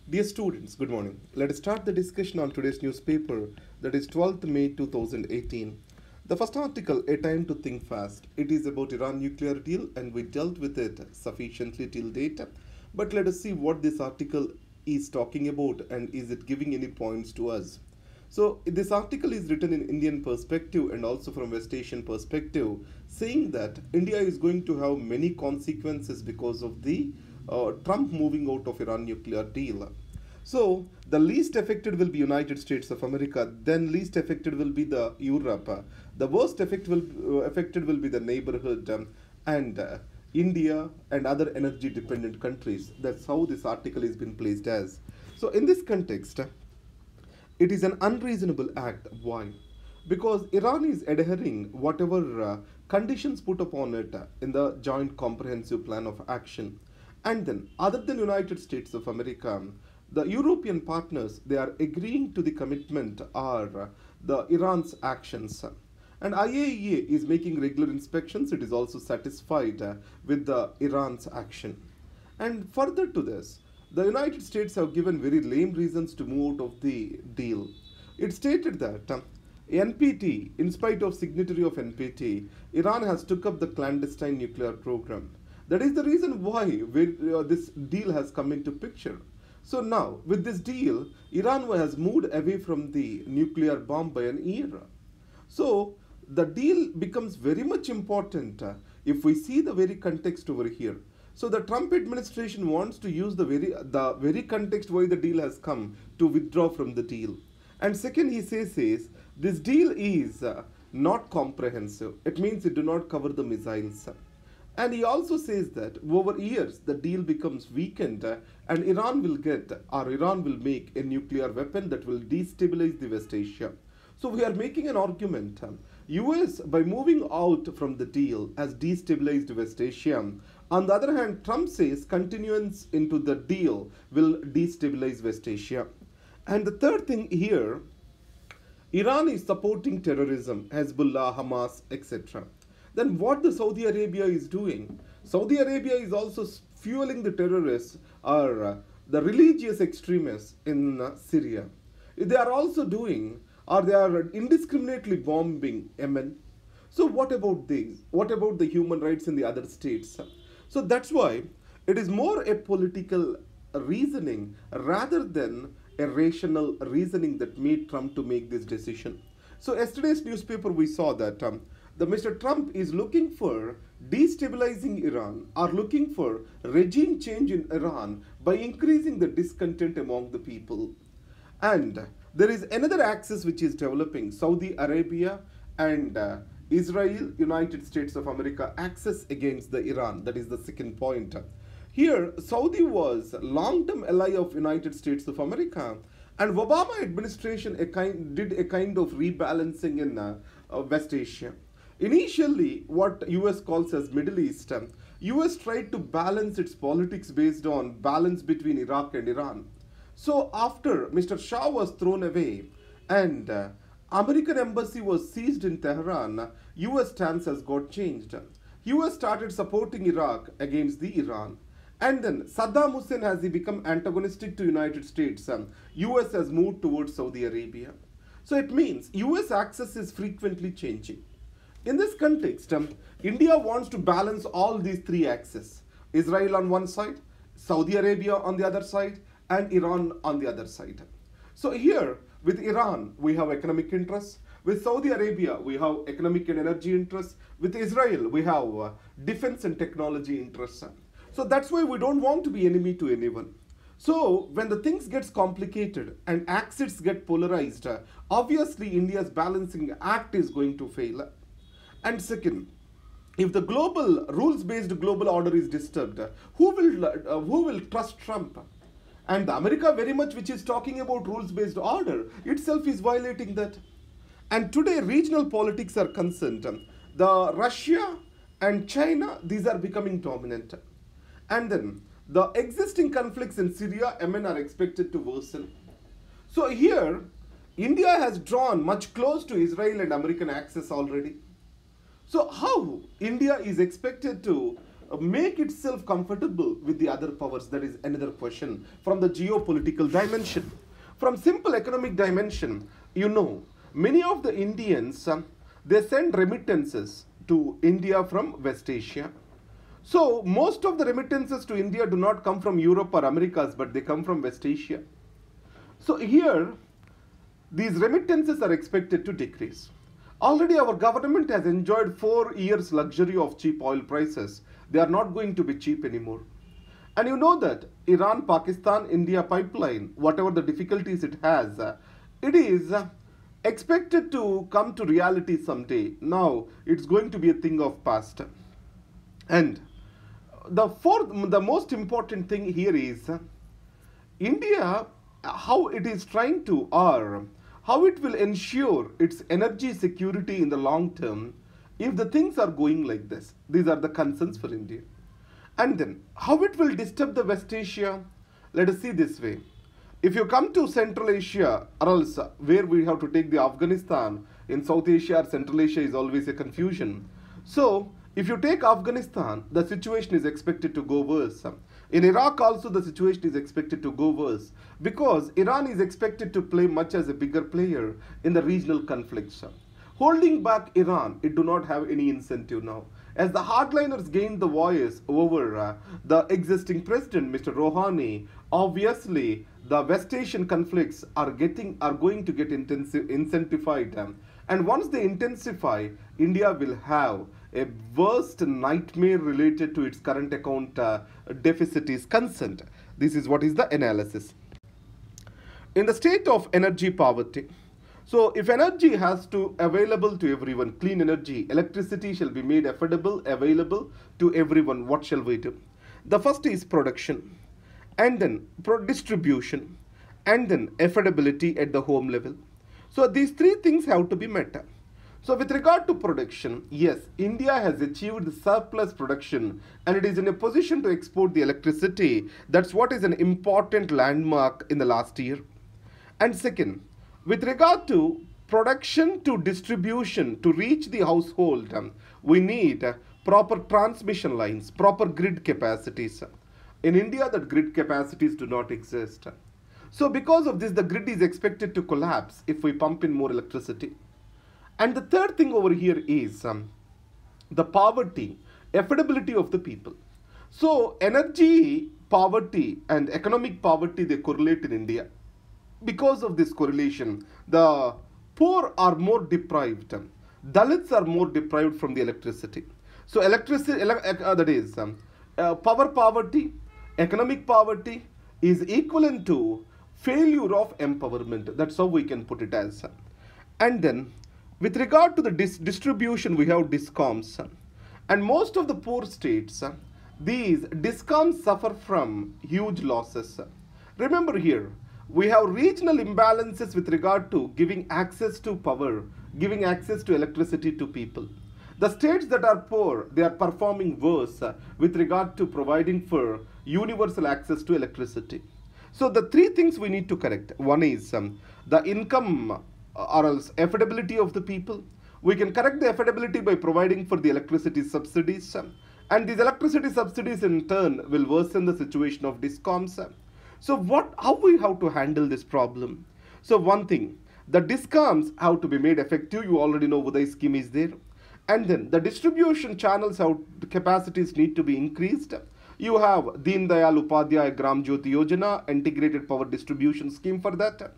Dear students, good morning. Let us start the discussion on today's newspaper, that is 12th May 2018. The first article, A Time to Think Fast. It is about Iran nuclear deal and we dealt with it sufficiently till date. But let us see what this article is talking about and is it giving any points to us. So this article is written in Indian perspective and also from West Asian perspective, saying that India is going to have many consequences because of the Trump moving out of Iran nuclear deal. So the least affected will be United States of America. Then least affected will be the Europe. The worst affected will be the neighborhood and India and other energy dependent countries. That's how this article has been placed as. So in this context, it is an unreasonable act. Why? Because Iran is adhering whatever conditions put upon it in the Joint Comprehensive Plan of Action. And then, other than United States of America, the European partners, they are agreeing to the commitment or the Iran's actions. And IAEA is making regular inspections. It is also satisfied with the Iran's action. And further to this, the United States have given very lame reasons to move out of the deal. It stated that NPT, in spite of signatory of NPT, Iran has took up the clandestine nuclear program. That is the reason why this deal has come into picture. So now, with this deal, Iran has moved away from the nuclear bomb by an year. So the deal becomes very much important if we see the very context over here. So the Trump administration wants to use the very context why the deal has come to withdraw from the deal. And second, he says this deal is not comprehensive. It means it do not cover the missiles. And he also says that over years the deal becomes weakened and Iran will make a nuclear weapon that will destabilize the West Asia. So we are making an argument. US by moving out from the deal has destabilized West Asia. On the other hand, Trump says continuance into the deal will destabilize West Asia. And the third thing here, Iran is supporting terrorism, Hezbollah, Hamas, etc. Then what the Saudi Arabia is doing? Saudi Arabia is also fueling the terrorists or the religious extremists in Syria. They are also doing or they are indiscriminately bombing Yemen. So what about these? What about the human rights in the other states? So that's why it is more a political reasoning rather than a rational reasoning that made Trump to make this decision. So yesterday's newspaper we saw that the Mr. Trump is looking for destabilizing Iran or looking for regime change in Iran by increasing the discontent among the people. And there is another axis which is developing, Saudi Arabia and Israel, United States of America axis against the Iran. That is the second point. Here, Saudi was long-term ally of United States of America, and Obama administration did a kind of rebalancing in West Asia. Initially, what US calls as Middle East, US tried to balance its politics based on balance between Iraq and Iran. So after Mr. Shah was thrown away and American embassy was seized in Tehran, US stance has got changed. US started supporting Iraq against the Iran. And then Saddam Hussein, has he become antagonistic to United States, US has moved towards Saudi Arabia. So it means US axis is frequently changing. In this context, India wants to balance all these three axes. Israel on one side, Saudi Arabia on the other side, and Iran on the other side. So here, with Iran, we have economic interests. With Saudi Arabia, we have economic and energy interests. With Israel, we have defense and technology interests. So that's why we don't want to be enemy to anyone. So when the things gets complicated and axes get polarized, obviously India's balancing act is going to fail. And second, if the rules-based global order is disturbed, who will trust Trump? And America very much, which is talking about rules-based order, itself is violating that. And today, regional politics are concerned. The Russia and China, these are becoming dominant. And then the existing conflicts in Syria, Yemen are expected to worsen. So here, India has drawn much close to Israel and American axis already. So how India is expected to make itself comfortable with the other powers? That is another question from the geopolitical dimension. From simple economic dimension, many of the Indians, they send remittances to India from West Asia. So most of the remittances to India do not come from Europe or Americas, but they come from West Asia. So here, these remittances are expected to decrease. Already our government has enjoyed 4 years luxury of cheap oil prices. They are not going to be cheap anymore. And you know that Iran, Pakistan, India pipeline, whatever the difficulties it has, it is expected to come to reality someday. Now, it's going to be a thing of past. And the most important thing here is India, how it is trying to, or how it will ensure its energy security in the long term if the things are going like this. These are the concerns for India. And then, how it will disturb the West Asia? Let us see this way. If you come to Central Asia, or else where we have to take the Afghanistan, in South Asia or Central Asia is always a confusion. So, if you take Afghanistan, the situation is expected to go worse. In Iraq also the situation is expected to go worse because Iran is expected to play much as a bigger player in the regional conflicts. Holding back Iran, it do not have any incentive now. As the hardliners gain the voice over the existing president, Mr. Rouhani, obviously the West Asian conflicts are going to get intensified. And once they intensify, India will have a worst nightmare related to its current account deficit is concerned. This is what is the analysis. In the state of energy poverty, so if energy has to available to everyone, clean energy, electricity shall be made affordable, available to everyone, what shall we do? The first is production, and then distribution, and then affordability at the home level. So these 3 things have to be met. So with regard to production, yes, India has achieved surplus production and it is in a position to export the electricity. That's what is an important landmark in the last year. And second, with regard to production to distribution to reach the household, we need proper transmission lines, proper grid capacities. In India, that grid capacities do not exist. So because of this, the grid is expected to collapse if we pump in more electricity. And the third thing over here is the poverty, affordability of the people. So energy poverty and economic poverty, they correlate in India. Because of this correlation, the poor are more deprived. Dalits are more deprived from the electricity. So electricity, that is power poverty, economic poverty is equivalent to failure of empowerment. That's how we can put it as. And then with regard to the distribution, we have discoms. And most of the poor states, these discoms suffer from huge losses. Remember here, we have regional imbalances with regard to giving access to power, giving access to electricity to people. The states that are poor, they are performing worse with regard to providing for universal access to electricity. So the 3 things we need to correct. One is the income or else affordability of the people. We can correct the affordability by providing for the electricity subsidies. And these electricity subsidies in turn will worsen the situation of discoms. So how we have to handle this problem? So one thing, the discoms have to be made effective. You already know Uday scheme is there. And then the distribution channels, the capacities need to be increased. You have Deen Dayal Upadhyaya Gram Jyoti Yojana, integrated power distribution scheme for that.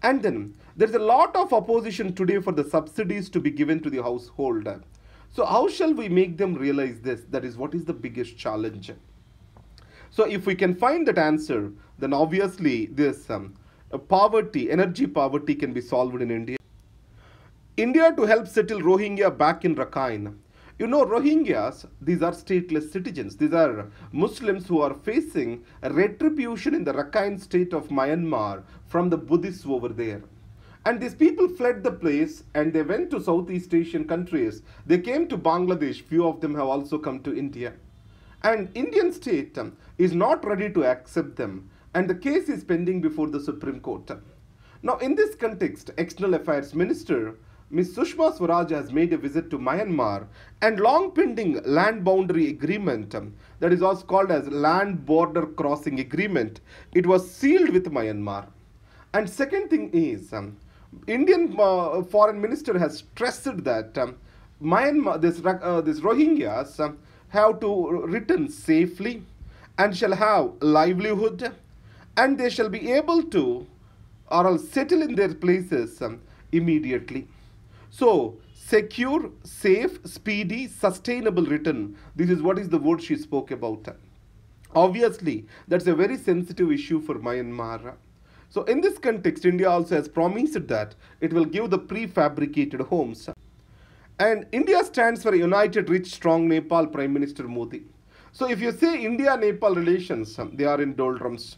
And then there's a lot of opposition today for the subsidies to be given to the household. So how shall we make them realize this? That is what is the biggest challenge. So if we can find that answer, then obviously this poverty, energy poverty can be solved in India. India to help settle Rohingya back in Rakhine. You know, Rohingyas, these are stateless citizens. These are Muslims who are facing a retribution in the Rakhine state of Myanmar from the Buddhists over there. And these people fled the place and they went to Southeast Asian countries. They came to Bangladesh. Few of them have also come to India. And Indian state is not ready to accept them. And the case is pending before the Supreme Court. Now, in this context, External Affairs Minister Ms. Sushma Swaraj has made a visit to Myanmar, and long pending land boundary agreement, that is also called as land border crossing agreement, it was sealed with Myanmar. And second thing is, Indian foreign minister has stressed that Myanmar, this Rohingyas have to return safely and shall have livelihood, and they shall be able to or else settle in their places immediately. So, secure, safe, speedy, sustainable return. This is what is the word she spoke about. Obviously, that's a very sensitive issue for Myanmar. So, in this context, India also has promised that it will give the prefabricated homes. And India stands for a united, rich, strong Nepal, Prime Minister Modi. So, if you say India-Nepal relations, they are in doldrums.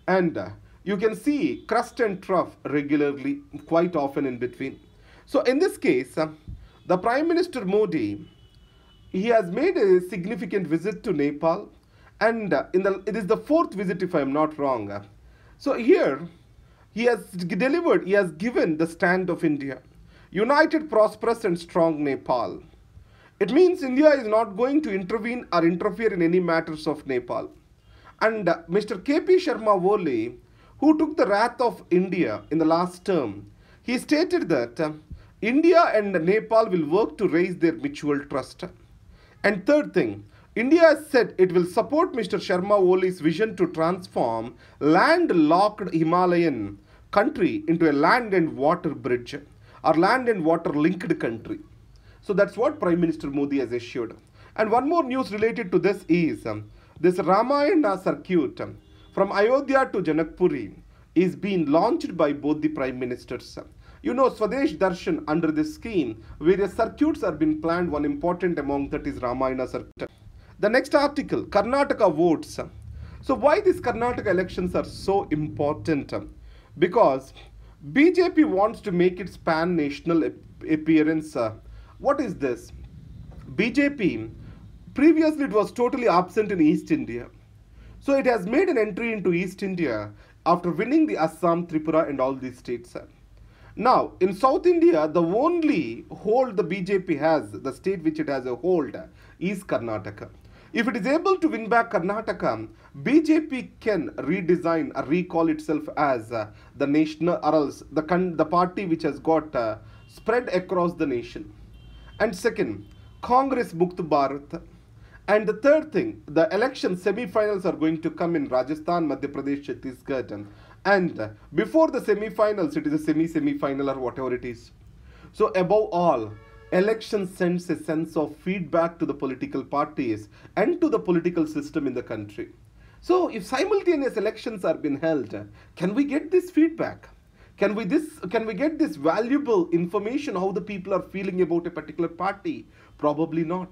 And you can see crust and trough regularly, quite often in between. So in this case, the Prime Minister Modi, he has made a significant visit to Nepal, and it is the fourth visit if I am not wrong. So here, he has given the stand of India. United, prosperous and strong Nepal. It means India is not going to intervene or interfere in any matters of Nepal. And Mr. K.P. Sharma Oli, who took the wrath of India in the last term, he stated that India and Nepal will work to raise their mutual trust. And third thing, India has said it will support Mr. Sharma Oli's vision to transform landlocked Himalayan country into a land and water bridge or land and water linked country. So that's what Prime Minister Modi has assured. And one more news related to this is this Ramayana circuit from Ayodhya to Janakpuri is being launched by both the Prime Ministers. You know, Swadesh Darshan, under this scheme, various circuits are being planned. One important among that is Ramayana circuit. The next article, Karnataka votes. So why these Karnataka elections are so important? Because BJP wants to make its pan-national appearance. What is this? BJP, previously it was totally absent in East India. So it has made an entry into East India after winning the Assam, Tripura and all these states. Now, in South India, the only hold the BJP has, the state which it has a hold, is Karnataka. If it is able to win back Karnataka, BJP can redesign or recall itself as the national, or else the party which has got spread across the nation. And second, Congress Mukta Bharat. And the third thing, the election semi-finals are going to come in Rajasthan, Madhya Pradesh, Chhattisgarh. And before the semi-finals, it is a semi-final or whatever it is. So above all, election sends a sense of feedback to the political parties and to the political system in the country. So if simultaneous elections are being held, can we get this feedback? Can we get this valuable information how the people are feeling about a particular party? Probably not.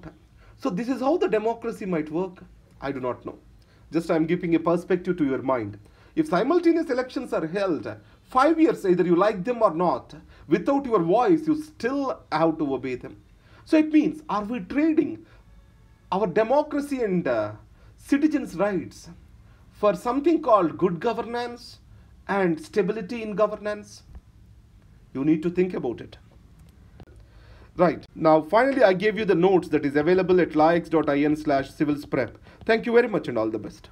So this is how the democracy might work. I do not know. Just I am giving a perspective to your mind. If simultaneous elections are held, 5 years, either you like them or not, without your voice, you still have to obey them. So it means, are we trading our democracy and citizens' rights for something called good governance and stability in governance? You need to think about it. Right. Now, finally, I gave you the notes that is available at laix.in/CivilsPrep. Thank you very much and all the best.